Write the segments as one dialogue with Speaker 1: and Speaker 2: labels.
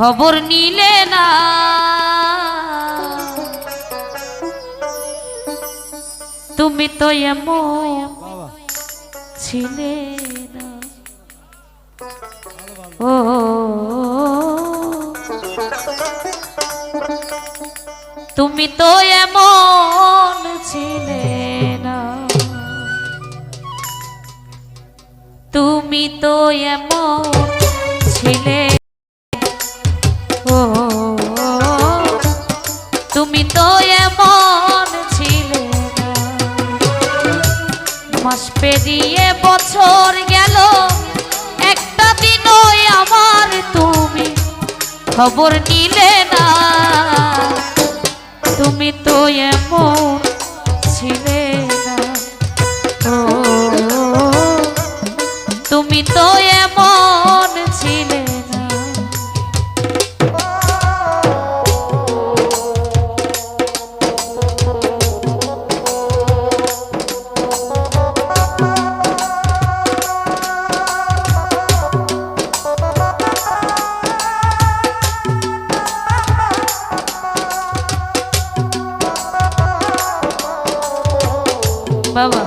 Speaker 1: খবর নিলে না, তুমি তো এমন ছিলে না। ও তুমি তো এমন ছিলে না, তুমি তো এমন ছিলে। ও তুমি তো এমন ছিলে না। মাস পেরিয়ে বছর গেল, একটা দিনও আমার তুমি খবর নিলে না। তুমি তো এমন ছিলে না। ও তুমি তো এমন ছিলে না। বাবা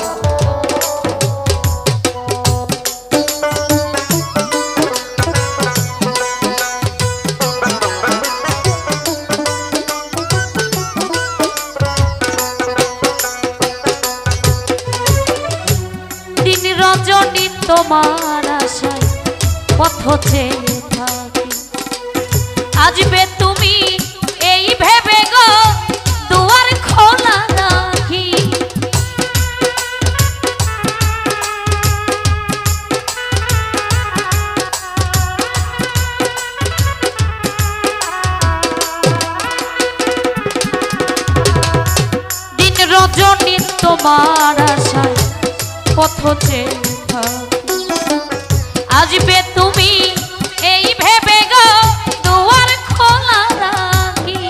Speaker 1: দিন রজনী তোমার আশায় পথ চেয়ে থাকি, আসবে তুমি এই ভেবে গো দুয়ার খোলা রাখি। দিন রজনী তোমার আশায় পথ চেয়ে থাকি, আসবে তুমি এই ভেবে গো দুয়ার খোলা রাখি।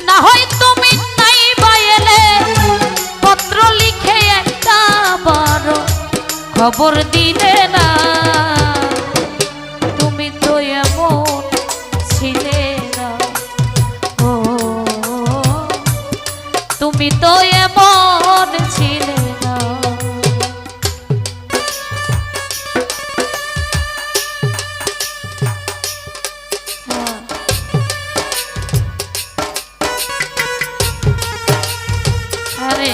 Speaker 1: না হয় তুমি নাই বাইলে পত্র লিখে একটা বার খবর দিলে না। তুমি তো এমন ছিলে না। ও তুমি তো এমন ছিলে না। আরে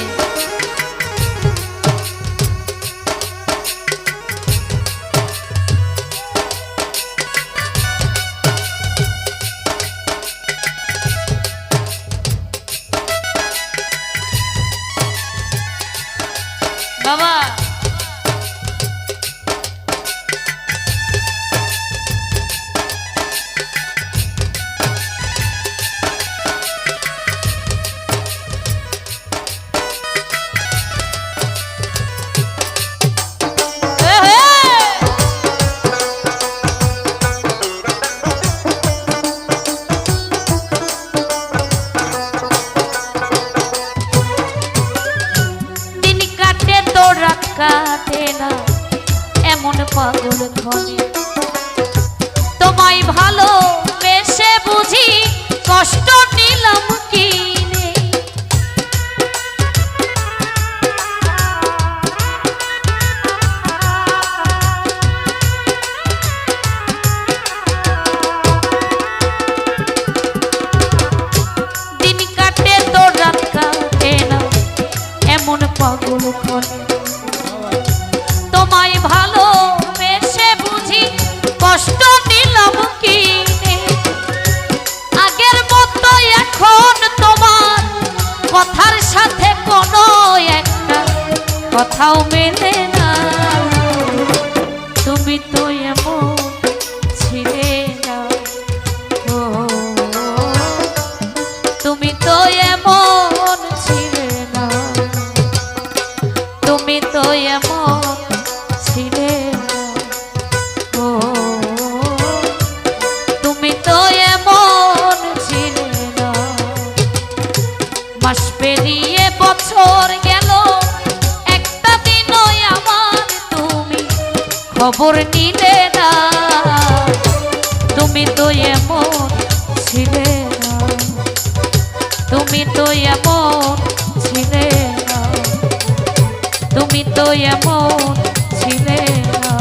Speaker 1: বাবা কাটে না এমন পাগল ধনে, তোমায় ভালো বেশে বুঝি কষ্ট নিলাম কিনে। দিন কাটে তো রাত কাটে না এমন পাগল ধনে, তোমায় ভালো বেশে বুঝি কষ্ট নিলাম কিনে। আগের মতো এখন তোমার কথার সাথে কোনো একটা কথাও মেলে না। তুমি তো এমন ছিলে না। ও তুমি তো এমন ছিলে না। তুমি তো এমন ছিলে না। ও তুমি তো এমন ছিলে না। মাস পেরিয়ে বছর গেল, একটা দিনও আমার তুমি খবর নিলে না। তুমি তুমি তো এমন ছিলে না, তুমি তো এমন ছিলে না, তুমি তো এমন ছিলে না,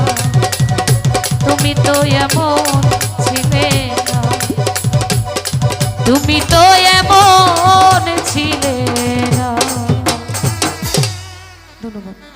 Speaker 1: তুমি তো এমন ছিলে না, তুমি তো এমন ছিলে না। ধন্যবাদ।